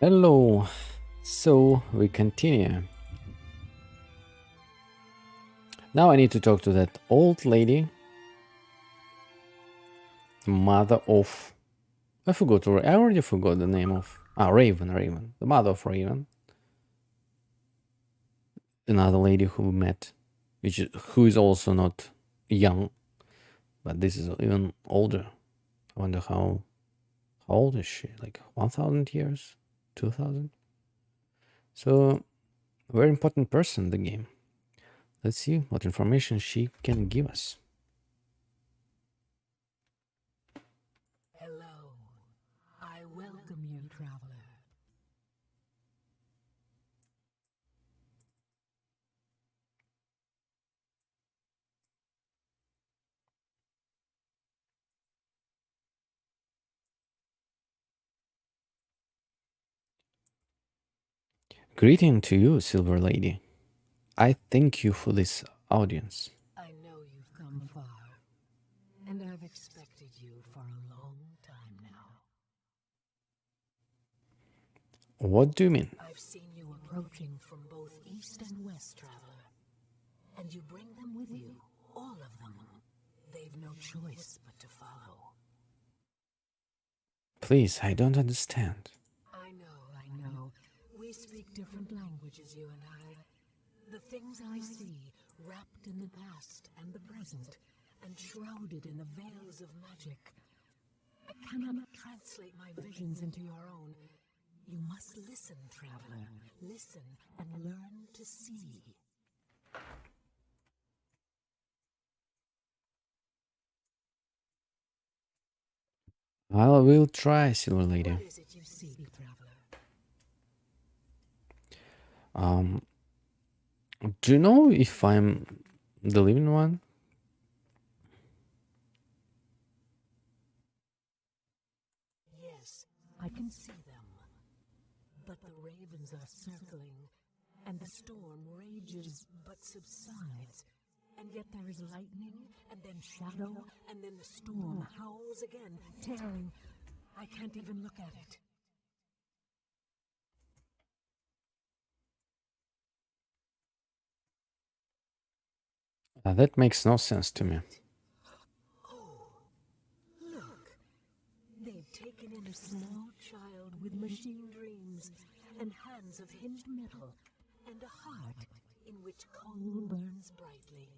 Hello. So we continue. Now I need to talk to that old lady, mother of. I already forgot the name of. Raven. The mother of Raven. Another lady who we met, who is also not young, but this is even older. I wonder how old is she? Like 1,000 years, 2,000. So very important person in the game. Let's see what information she can give us. Hello. I welcome you, traveler. Greeting to you, Silver Lady. I thank you for this audience. I know you've come far, and I've expected you for a long time now. What do you mean? I've seen you approaching from both east and west, traveler, and you bring them with you, all of them. They've no choice but to follow. Please, I don't understand. I know. We speak different languages, you and I. The things I see, wrapped in the past and the present, and shrouded in the veils of magic. I cannot translate my visions into your own. You must listen, traveler. Listen and learn to see. I will try, Silver Lady. What is it you seek, traveler? Do you know if I'm the living one? Yes, I can see them. But the ravens are circling, and the storm rages but subsides. And yet there is lightning, and then shadow, and then the storm howls again, tearing. I can't even look at it. That makes no sense to me. Look, they've taken in a small child with machine dreams, and hands of hinged metal, and a heart in which coal burns brightly.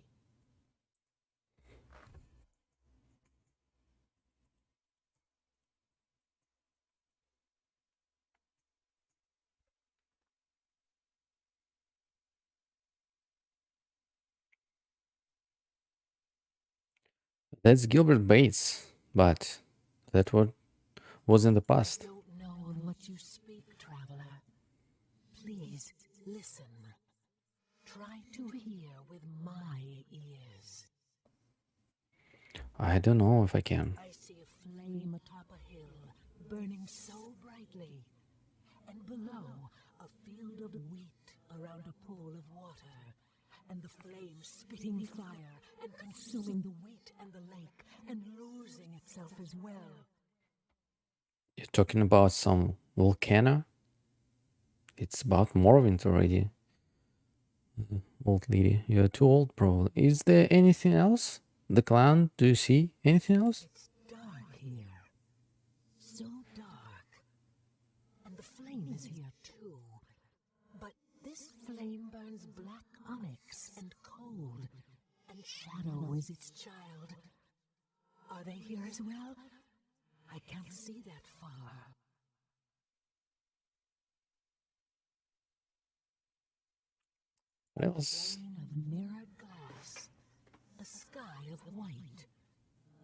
That's Gilbert Bates, but that was in the past. I don't know of what you speak, traveler. Please, listen. Try to hear with my ears. I don't know if I can. I see a flame atop a hill, burning so brightly. And below, a field of wheat around a pool of water. And the flame spitting fire and consuming the wheat and the lake and losing itself as well. You're talking about some volcano? It's about Morrowind already. Old lady, you're too old, probably. Is there anything else? The clan, do you see anything else? It's dark here. So dark. And the flame is here too. But this flame burns black onyx and cold. And shadow is its child. Are they here as well? I can't see that far. What else? Plane of mirrored glass. A sky of white.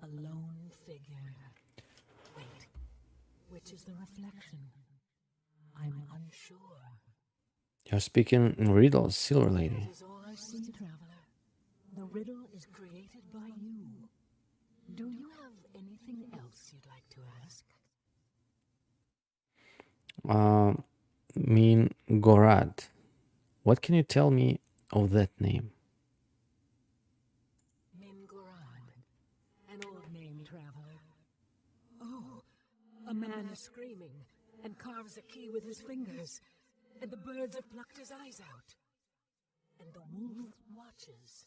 A lone figure. Wait. Which is the reflection? I'm unsure. You're speaking in riddles, Silver Lady. That is all I see, traveler. The riddle is created by you. Do you have anything else you'd like to ask? Mean Gorad. What can you tell me of that name? Mingorad. An old name, traveler. Oh, a man is screaming, and carves a key with his fingers, and the birds have plucked his eyes out. And the wolf watches,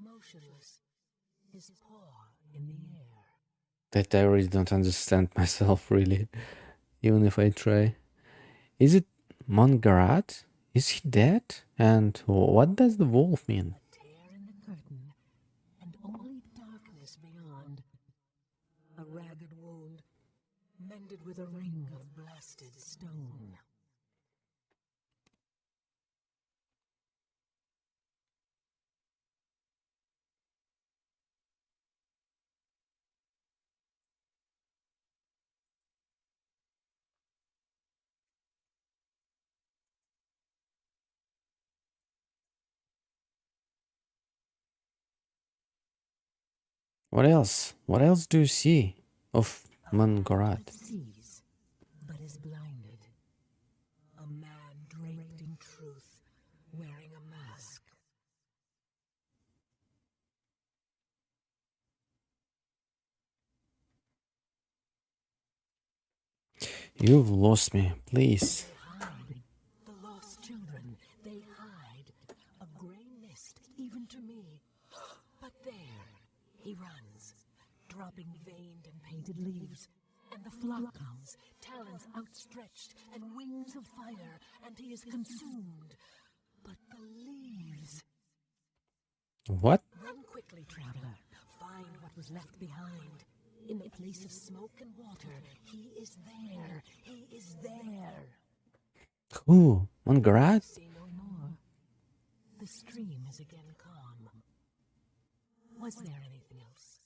motionless, his paw in the air. That I really don't understand myself, really, even if I try. Is it Mongarat? Is he dead? And what does the wolf mean? A tear in the curtain, and only darkness beyond. A ragged wound, mended with a ring of blasted stone. What else? What else do you see of Mongarat? Sees, but is blinded. A man draped in truth, wearing a mask. You've lost me, please. They hide. The lost children, they hide. A gray mist, even to me. But there, he runs, dropping veined and painted leaves. And the flock comes, talons outstretched, and wings of fire, and he is consumed. But the leaves... What? Run quickly, traveler. Find what was left behind. In the place of smoke and water, he is there. He is there. Who? Mongarat? See no more. The stream is again calm. Was there anything else?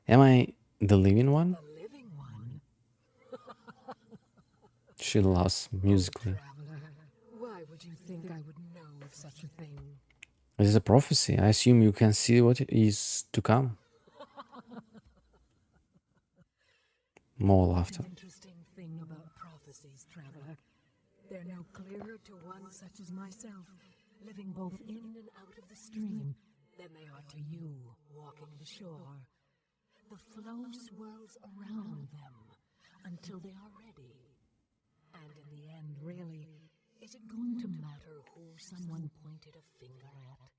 Am I the living one? The living one. She laughs musically. Traveler, why would you think I would know of such a thing? It is a prophecy. I assume you can see what is to come. More laughter. An interesting thing about prophecies, traveler. They're no clearer to one such as myself, living both in and out of the stream, than they are to you, walking the shore. The flow swirls around them until they are ready. And in the end, really, is it going to matter who someone pointed a finger at?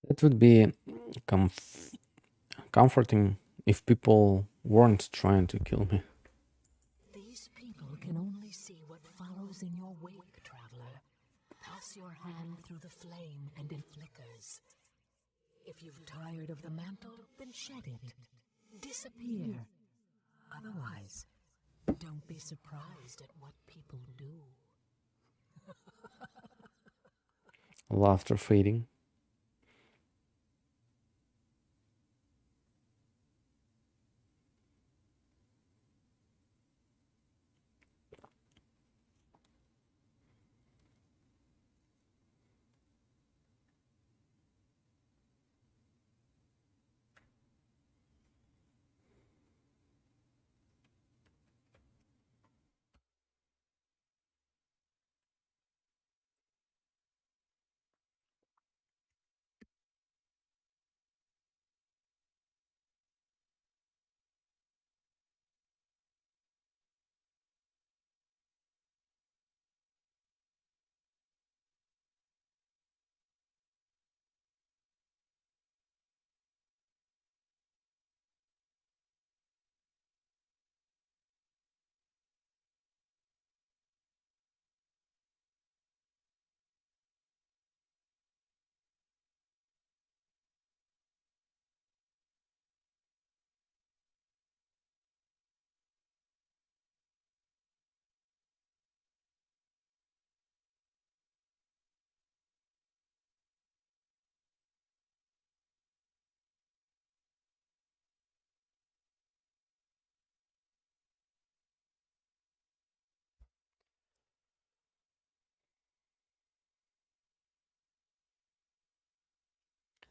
It would be comforting if people weren't trying to kill me. These people can only see what follows in your wake, traveler. Pass your hand through the flame and it flickers. If you've tired of the mantle, then shed it. Disappear. Otherwise, don't be surprised at what people do. Laughter fading.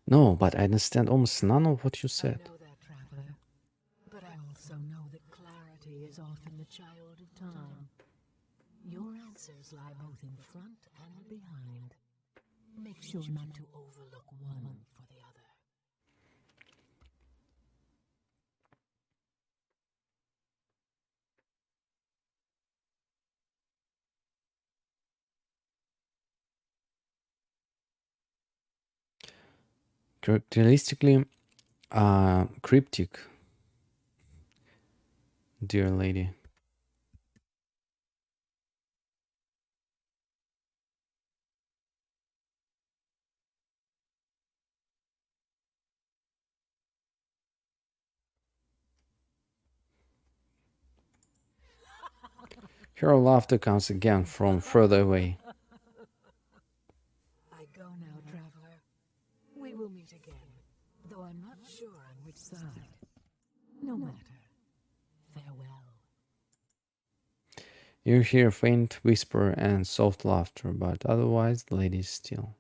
No, but I understand almost none of what you I said. know that, traveler. But I also know that clarity is often the child of time. Your answers lie both in front and behind. Make sure not to overlook one for the other. Characteristically cryptic, dear lady. Her laughter comes again from further away. I go now, traveler. We will meet again, though I'm not sure on which side. No matter. Farewell. You hear faint whisper and soft laughter, but otherwise the lady is still.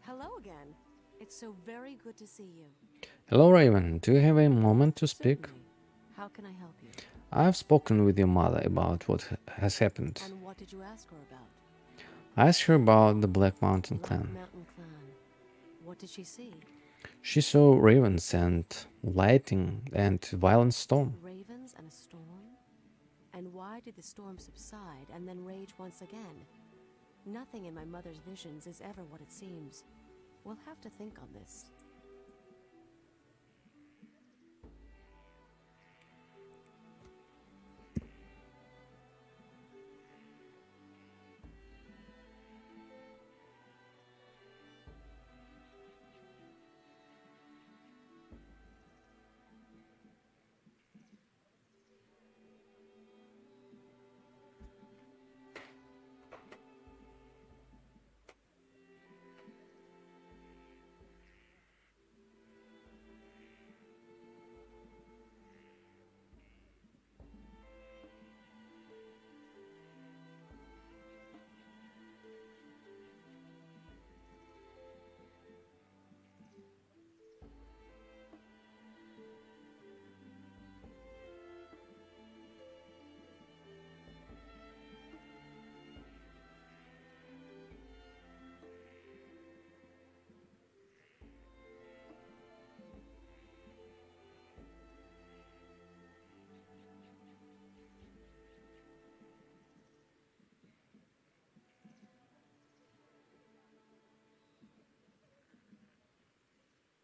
Hello again. It's so very good to see you. Hello, Raven. Do you have a moment to speak? Certainly. How can I help you? I've spoken with your mother about what has happened. And what did you ask her about? I asked her about the Black Mountain Black clan. Mountain Clan. What did she see? She saw ravens and lightning and violent storm. Ravens and a storm? And why did the storm subside and then rage once again? Nothing in my mother's visions is ever what it seems. We'll have to think on this.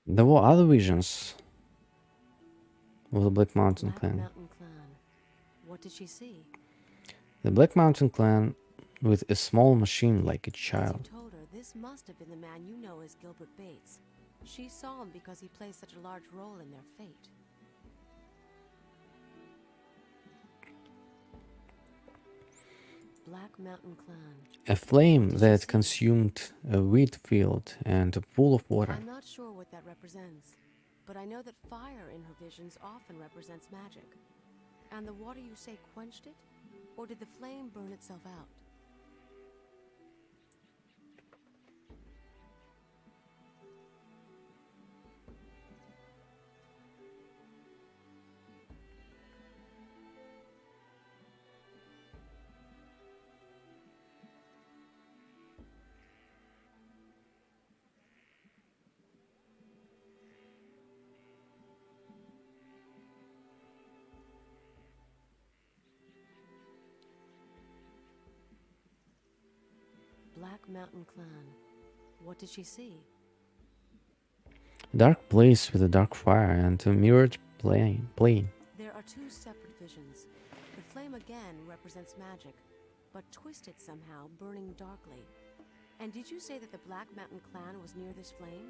There were other visions of the Black Mountain Black clan. Mountain Clan. What did she see? The Black Mountain clan with a small machine like a As you child. told her, this must have been the man you know as Gilbert Bates. She saw him because he plays such a large role in their fate. Black Mountain Clan. A flame that consumed a wheat field and a pool of water. I'm not sure what that represents, but I know that fire in her visions often represents magic. And the water you say quenched it? Or did the flame burn itself out? Black Mountain Clan. What did she see? A dark place with a dark fire and a mirrored plane. There are two separate visions. The flame again represents magic, but twisted somehow, burning darkly. And did you say that the Black Mountain Clan was near this flame?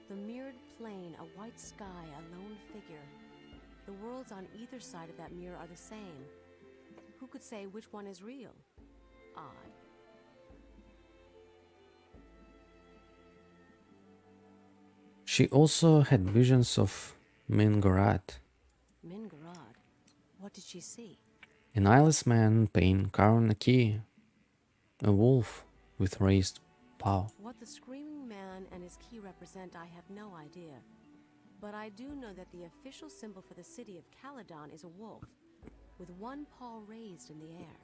The mirrored plane, a white sky, a lone figure. The worlds on either side of that mirror are the same. Who could say which one is real? Odd. She also had visions of Mingarat, Mingarad. What did she see? an eyeless man in pain carrying a key, a wolf with raised paw. What the screaming man and his key represent, I have no idea. But I do know that the official symbol for the city of Caledon is a wolf, with one paw raised in the air.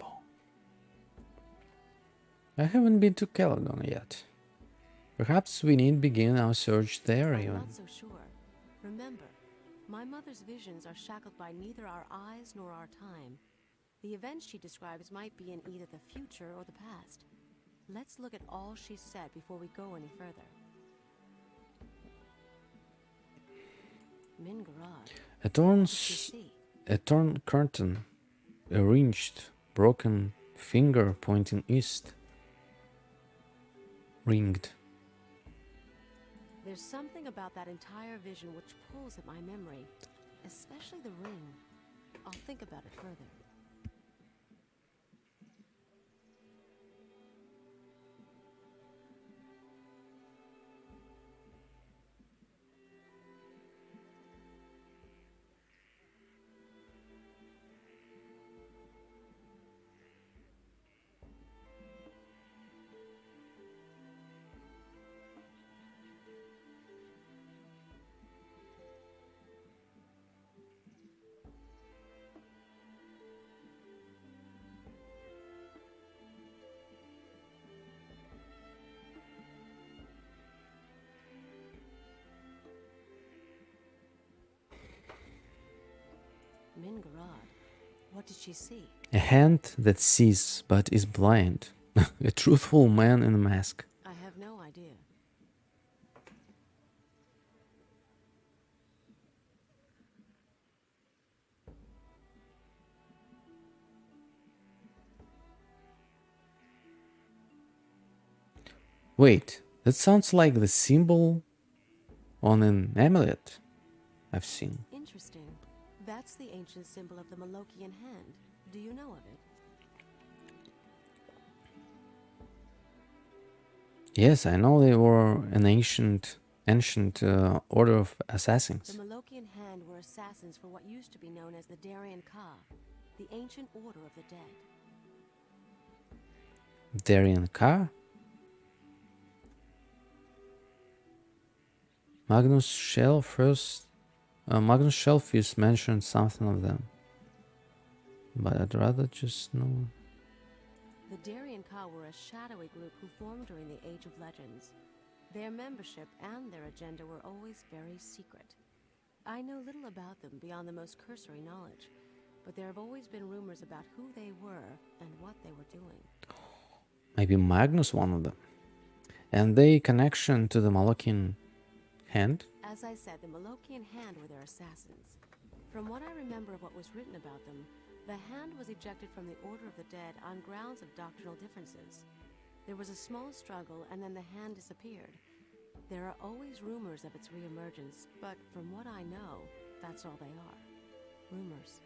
I haven't been to Caledon yet. Perhaps we need begin our search there I'm even. not so sure. Remember, my mother's visions are shackled by neither our eyes nor our time. The events she describes might be in either the future or the past. Let's look at all she said before we go any further. Mingarad. A torn, What did she see? a torn curtain, a ringed, broken finger pointing east. Ringed. There's something about that entire vision which pulls at my memory, especially the ring. I'll think about it further. Mingarad. What did she see? A hand that sees but is blind. A truthful man in a mask. I have no idea. Wait, that sounds like the symbol on an amulet I've seen. Interesting. That's the ancient symbol of the Malokian hand. Do you know of it? Yes, I know they were an ancient order of The assassins. Malokian hand were assassins for what used to be known as the Darien Ka, the ancient order of the dead. Darien Carr? Magnus Shellfish mentioned something of them. But I'd rather just know. The Darien Ka were a shadowy group who formed during the Age of Legends. Their membership and their agenda were always very secret. I know little about them beyond the most cursory knowledge, but there have always been rumors about who they were and what they were doing. Maybe Magnus one of them. And they connection to the Malokian hand? As I said, the Malokian hand were their assassins. From what I remember of what was written about them, the hand was ejected from the Order of the Dead on grounds of doctrinal differences. There was a small struggle, and then the hand disappeared. There are always rumors of its reemergence, but from what I know, that's all they are. Rumors.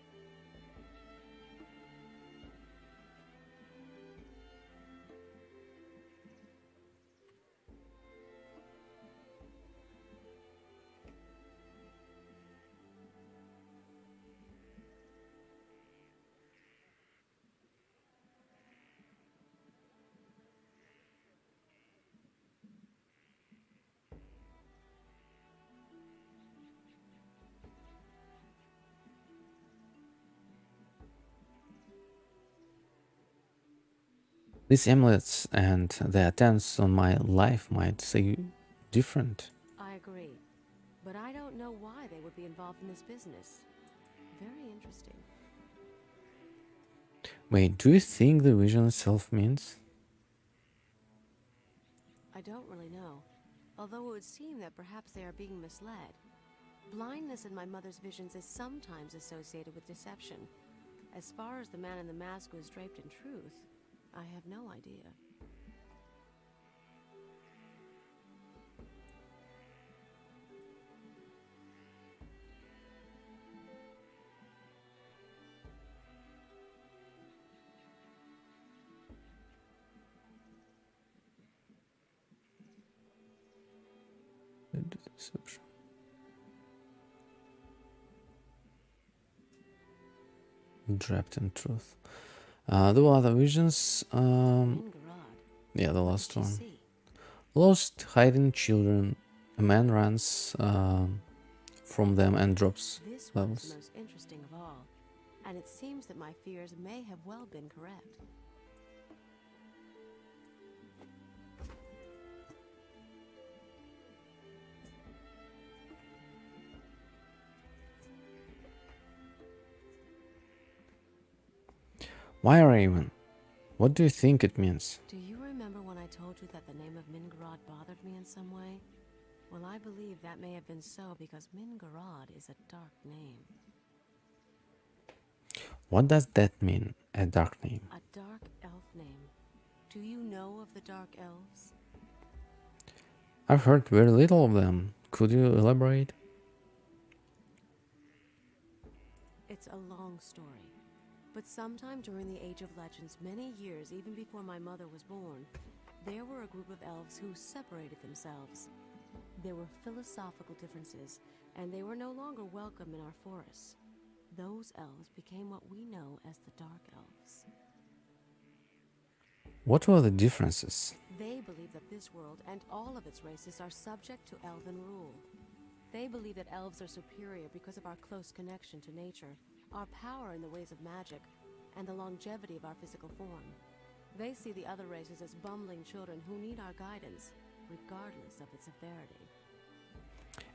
These amulets and the attempts on my life might say different. I agree, but I don't know why they would be involved in this business. Very interesting. Wait, do you think the vision itself means? I don't really know, although it would seem that perhaps they are being misled. Blindness in my mother's visions is sometimes associated with deception. As far as the man in the mask was draped in truth, I have no idea. deception. Trapped in truth. The other visions. Mingarod. Yeah, the What last did you one. see? Lost, hiding children. A man runs from them and drops This one's levels. most interesting of all, and it seems that my fears may have well been correct. Why Raven? What do you think it means? Do you remember when I told you that the name of Mingarod bothered me in some way? Well, I believe that may have been so because Mingarod is a dark name. What does that mean, a dark name? A dark elf name. Do you know of the dark elves? I've heard very little of them. Could you elaborate? It's a long story. But sometime during the Age of Legends, many years even before my mother was born, there were a group of elves who separated themselves. There were philosophical differences, and they were no longer welcome in our forests. Those elves became what we know as the Dark Elves. What were the differences? They believe that this world and all of its races are subject to elven rule. They believe that elves are superior because of our close connection to nature, our power in the ways of magic, and the longevity of our physical form. They see the other races as bumbling children who need our guidance, regardless of its severity.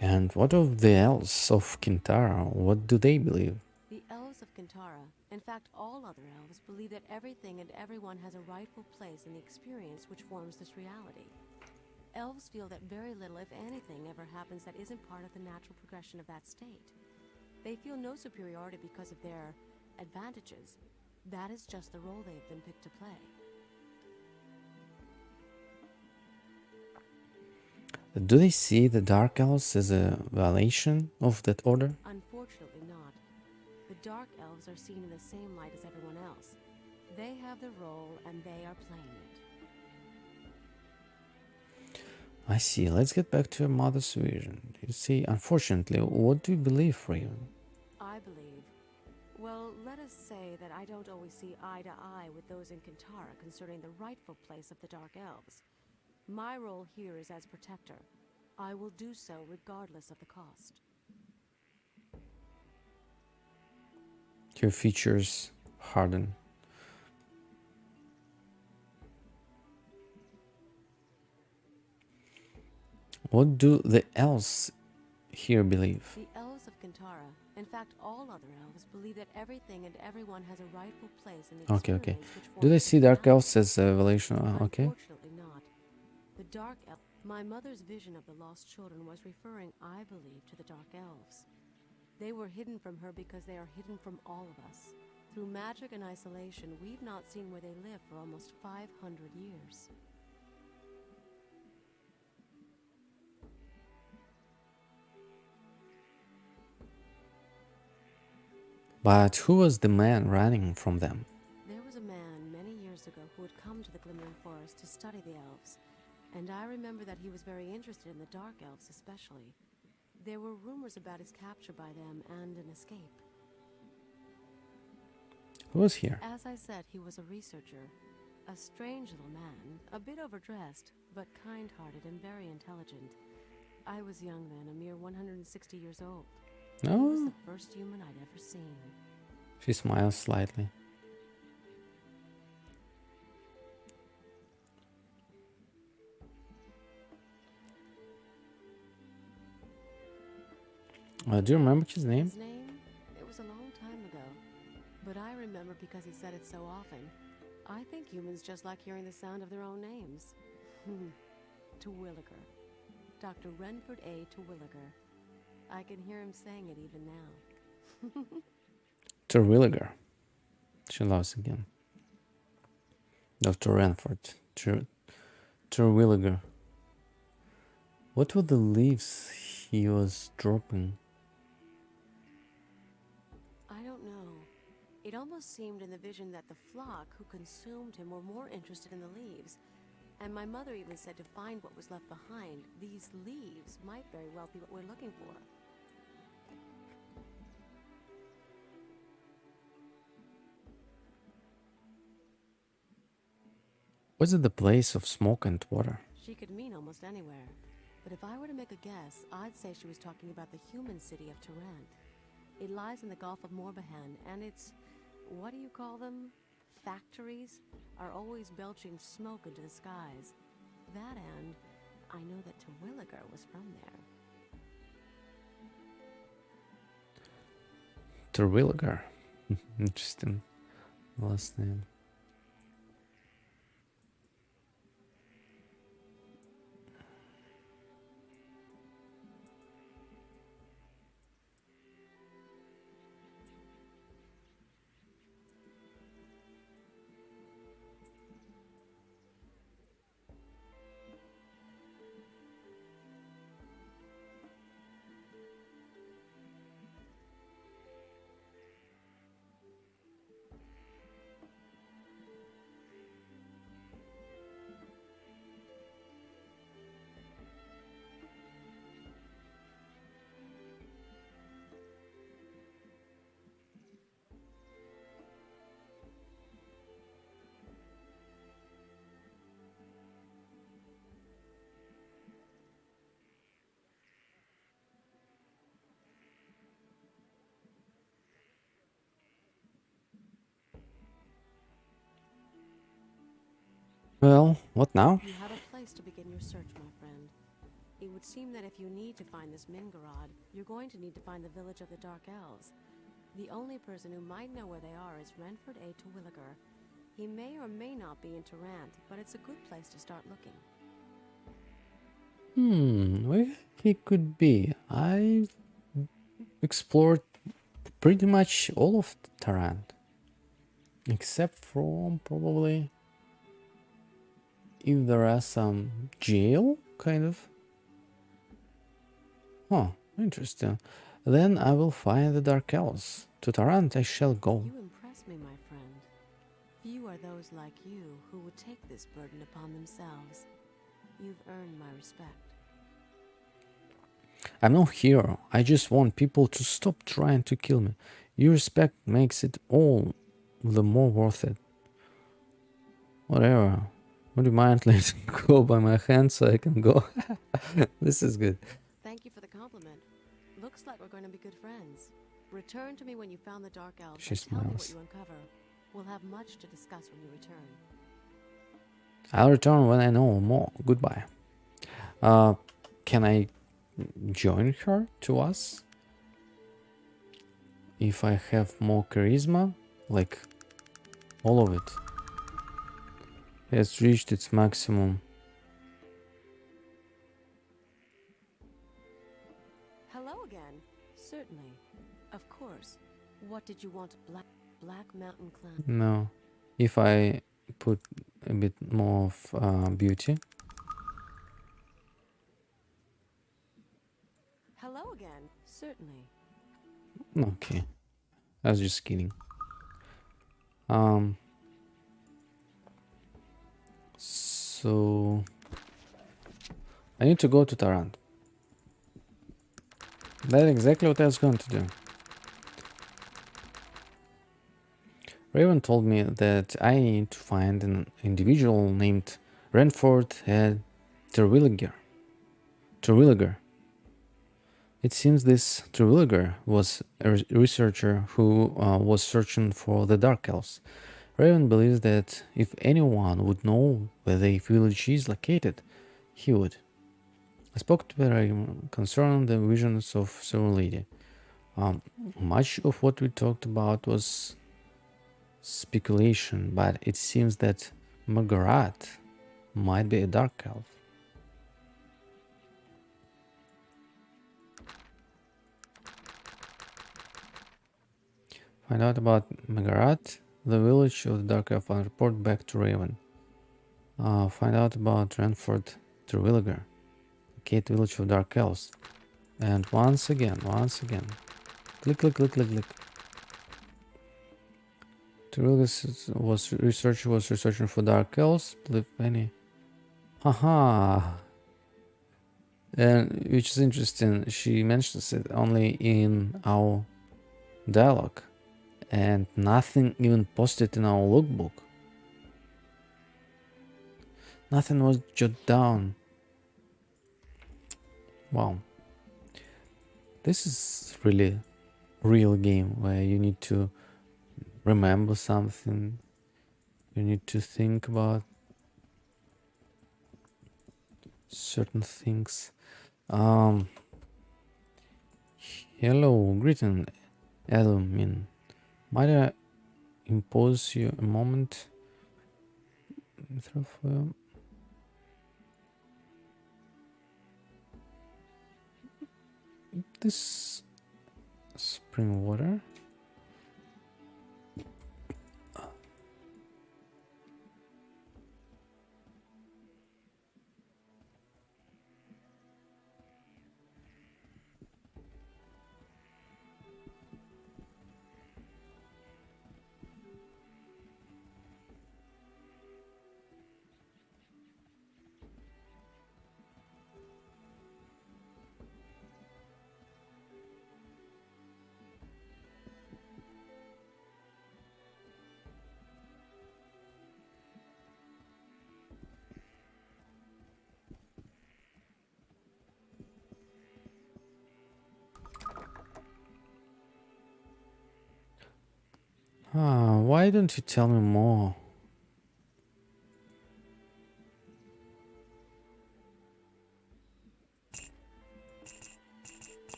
And what of the elves of Quintarra? What do they believe? The elves of Quintarra, in fact all other elves, believe that everything and everyone has a rightful place in the experience which forms this reality. Elves feel that very little, if anything, ever happens that isn't part of the natural progression of that state. They feel no superiority because of their advantages. That is just the role they've been picked to play. Do they see the Dark Elves as a violation of that order? Unfortunately not. The Dark Elves are seen in the same light as everyone else. They have their role and they are playing it. I see. Let's get back to your mother's vision. You see, unfortunately, what do you believe, Raven? I believe. Well, let us say that I don't always see eye to eye with those in Quintarra concerning the rightful place of the Dark Elves. My role here is as protector. I will do so regardless of the cost. Your features harden. What do the elves here believe? The elves of Quintarra, in fact all other elves, believe that everything and everyone has a rightful place in the Okay. experience which Do they forms see the Dark reality. Elves as a violation? Okay. Unfortunately not. The Dark Elf. My mother's vision of the lost children was referring, I believe, to the Dark Elves. They were hidden from her because they are hidden from all of us. Through magic and isolation, we've not seen where they live for almost 500 years. But who was the man running from them? There was a man many years ago who had come to the Glimmering Forest to study the elves, and I remember that he was very interested in the Dark Elves especially. There were rumors about his capture by them and an escape. Who was here? As I said, he was a researcher. A strange little man, a bit overdressed, but kind-hearted and very intelligent. I was young then, a mere 160 years old. He was Oh, the first human I'd ever seen. she smiles slightly. Do you remember his name? His name? It was a long time ago. But I remember because he said it so often. I think humans just like hearing the sound of their own names. Terwilliger. Dr. Renford A. Terwilliger. I can hear him saying it even now. Terwilliger. She laughs again. Dr. Ranford. Terwilliger. What were the leaves he was dropping? I don't know. It almost seemed in the vision that the flock who consumed him were more interested in the leaves. And my mother even said to find what was left behind, these leaves might very well be what we're looking for. Was it the place of smoke and water? She could mean almost anywhere. But if I were to make a guess, I'd say she was talking about the human city of Tarant. It lies in the Gulf of Morbihan, and its, what do you call them? Factories are always belching smoke into the skies. That and I know that Terwilliger was from there. Terwilliger. Interesting last name. Well, what now? You have a place to begin your search, my friend. It would seem that if you need to find this Mingarad, you're going to need to find the village of the Dark Elves. The only person who might know where they are is Renford A. Terwilliger. He may or may not be in Tarant, but it's a good place to start looking. Where he could be? I explored pretty much all of Tarant. Except from probably if there are some jail, kind of. Huh, interesting. Then I will find the Dark Elves. To Tarant I shall go. You impress me, my friend. Few are those like you who would take this burden upon themselves. You've earned my respect. I'm no hero. I just want people to stop trying to kill me. Your respect makes it all the more worth it. Whatever. Would you mind letting go by my hand so I can go? This is good. Thank you for the compliment. Looks like we're going to be good friends. Return to me when you found the Dark Elves She and tell me what smiles. you uncover. We'll have much to discuss when you return. I'll return when I know more. Goodbye. Can I join her to us? If I have more charisma? Like, all of it. It's reached its maximum. Hello again. Certainly. Of course. What did you want, Black Mountain Clan? No. If I put a bit more of beauty. Hello again. Certainly. Okay. I was just kidding. So I need to go to Tarant. That's exactly what I was going to do. Raven told me that I need to find an individual named Renford Terwilliger. It seems this Terwilliger was a researcher who was searching for the Dark Elves. Raven believes that if anyone would know where the village is located, he would. I spoke to Raven concerning the visions of Silver Lady. Much of what we talked about was speculation, but it seems that Margaret might be a Dark Elf. Find out about Margaret, the village of the Dark Elf, and report back to Raven. Find out about Renford Terwilliger, locate the village of Dark Elves. And once again. Click. Terwilliger was researching for Dark Elves. Believe any Haha. And which is interesting, she mentions it only in our dialogue and nothing even posted in our lookbook. Nothing was jotted down. Wow. This is really real game where you need to remember something. You need to think about certain things. Hello, greeting, Edelmin. Might I impose you a moment? This spring water. Why don't you tell me more?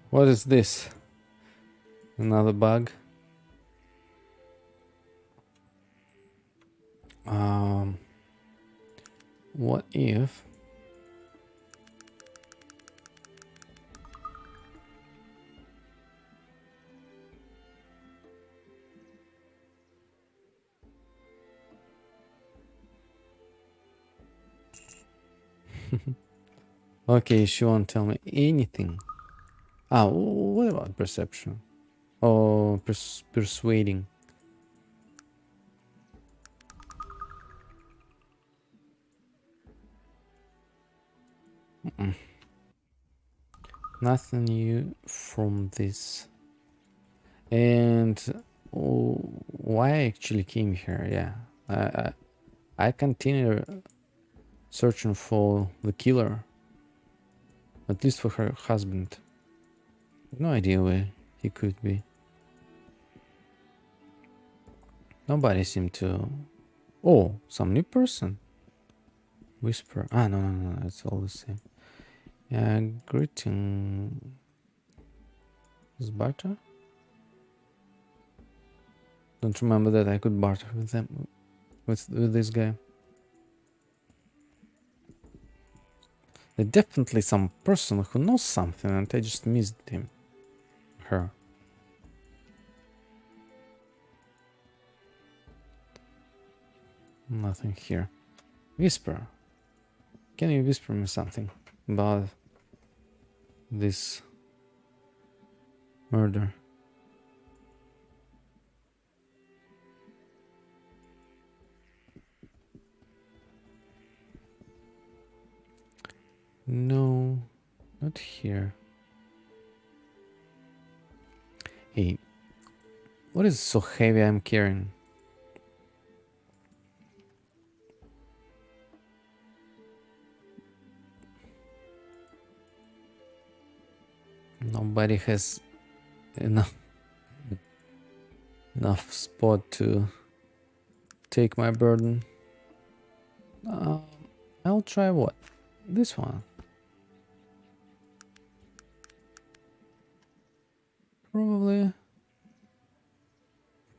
What is this? Another bug? What if okay, she won't tell me anything. What about perception? Or persuading? Nothing new from this. And why I actually came here? Yeah, I continue searching for the killer, at least for her husband. No idea where he could be. Nobody seemed to. Oh, some new person. Whisper. No, it's all the same. Yeah, greeting. Is barter? Don't remember that I could barter with them, with this guy. There's definitely some person who knows something, and I just missed him, her. Nothing here. Whisper. Can you whisper me something about this murder? No, not here. Hey, what is so heavy I'm carrying? Nobody has enough spot to take my burden. I'll try what? This one.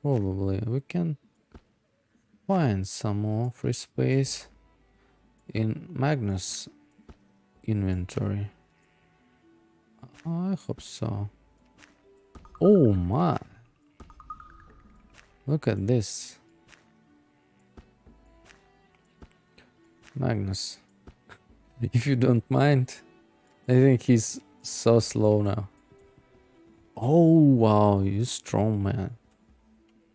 Probably we can find some more free space in Magnus' inventory. I hope so. Oh my! Look at this. Magnus, if you don't mind, I think he's so slow now. Oh wow, you're strong, man.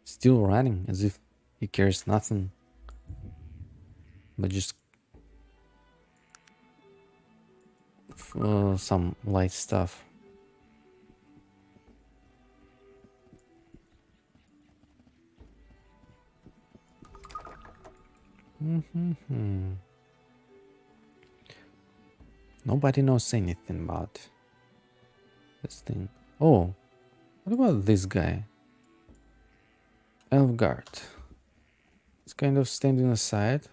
Still running as if he cares nothing but just some light stuff. Nobody knows anything about this thing. Oh, what about this guy? Elfgard. It's kind of standing aside.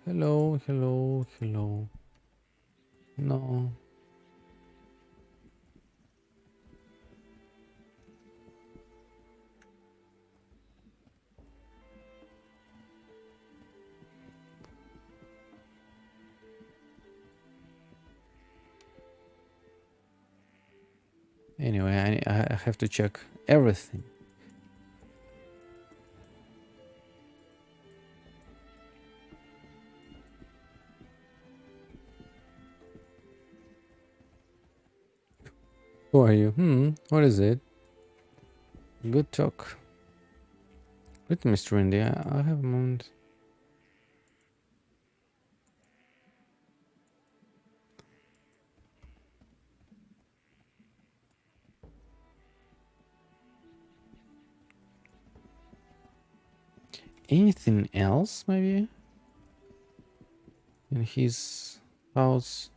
Hello, hello, hello. No. Anyway, I have to check everything. Who are you? What is it? Good talk. With Mr. Indy, I have a moment. Anything else, maybe? In his house?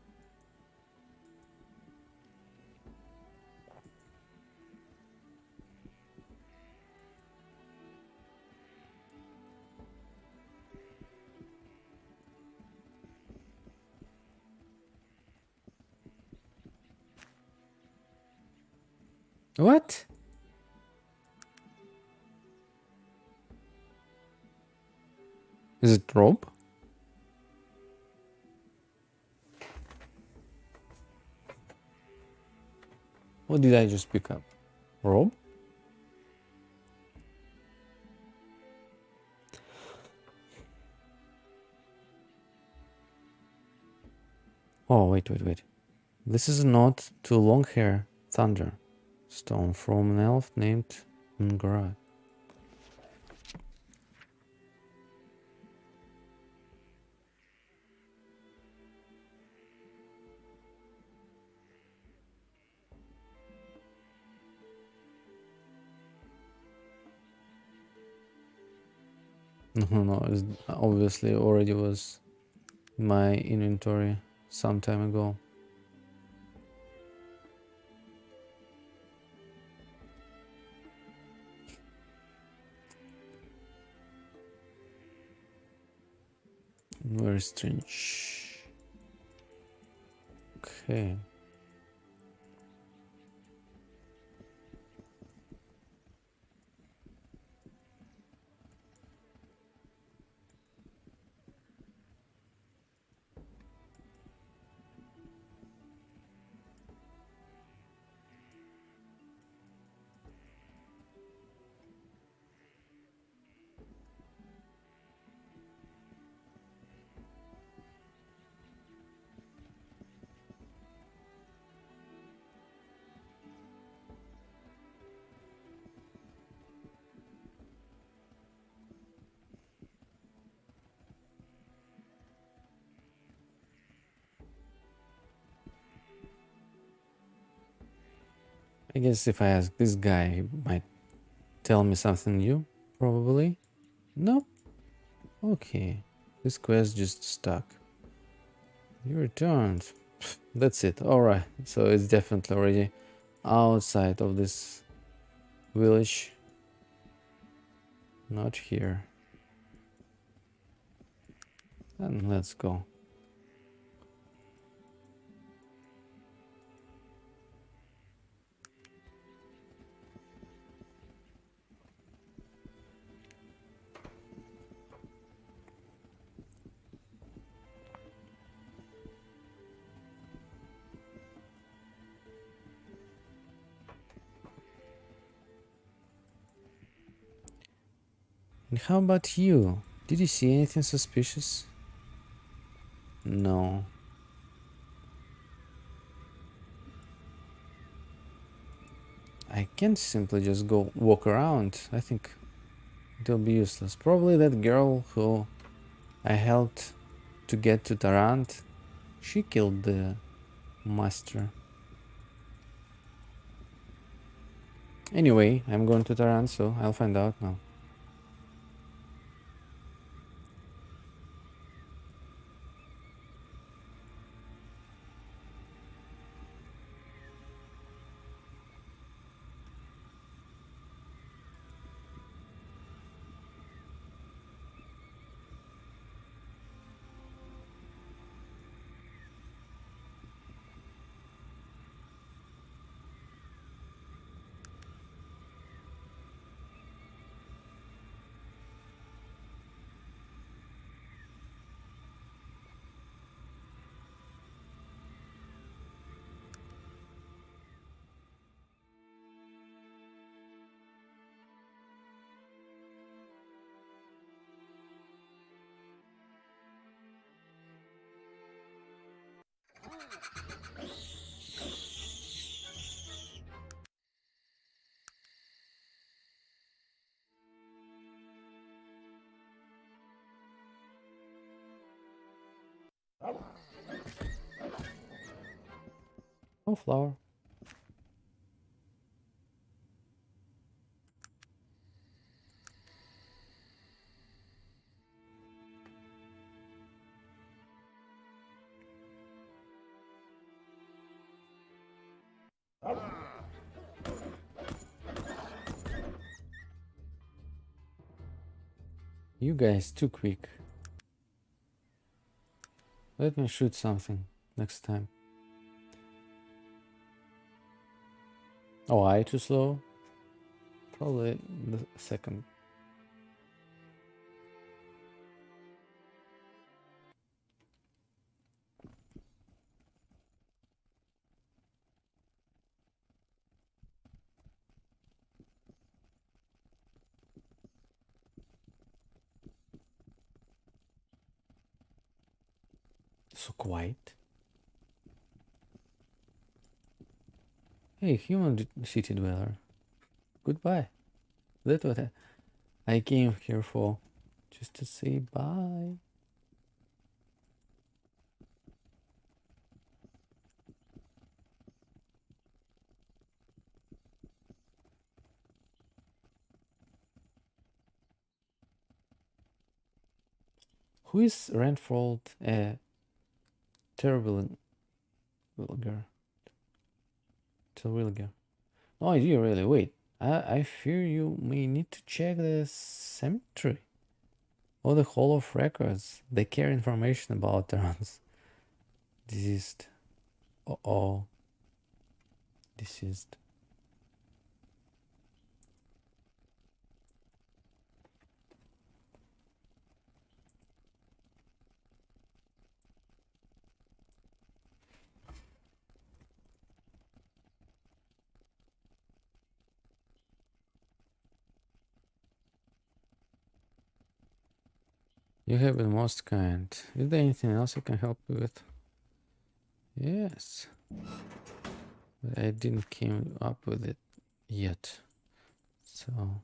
What? Is it Rob? What did I just pick up? Rob? Oh, wait. This is a nod to long hair thunder stone from an elf named Ngara. No, it obviously already was in my inventory some time ago. Very strange. Okay. I guess if I ask this guy, he might tell me something new, probably. Nope. Okay. This quest just stuck. You returned. That's it. Alright. So it's definitely already outside of this village. Not here. And let's go. And how about you? Did you see anything suspicious? No. I can't simply just go walk around. I think it'll be useless. Probably that girl who I helped to get to Tarant She killed the master. Anyway, I'm going to Taran, so I'll find out now. Oh, flower. You guys too quick. Let me shoot something next time. Oh, I too slow? Probably the second. So quiet. Hey, human city dweller. Goodbye. That's what I came here for. Just to say bye. Who is Renfold a terrible Wilger? Wilger. No idea really. Wait. I fear you may need to check the cemetery. Or the Hall of Records. They carry information about Terran's deceased. Uh-oh. Deceased. You have been most kind. Is there anything else I can help you with? Yes. But I didn't came up with it yet. So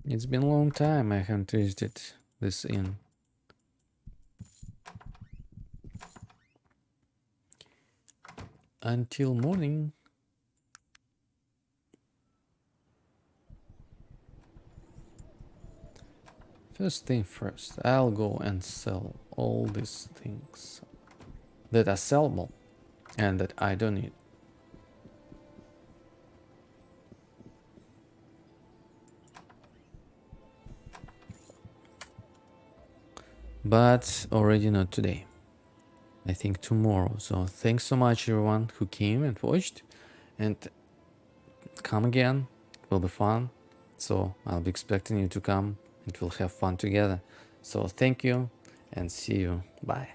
it's been a long time I haven't visited this inn. Until morning. First thing first, I'll go and sell all these things that are sellable and that I don't need. But already not today. I think tomorrow. So thanks so much everyone who came and watched, and come again. It will be fun. So I'll be expecting you to come and we'll have fun together. So thank you and see you. Bye.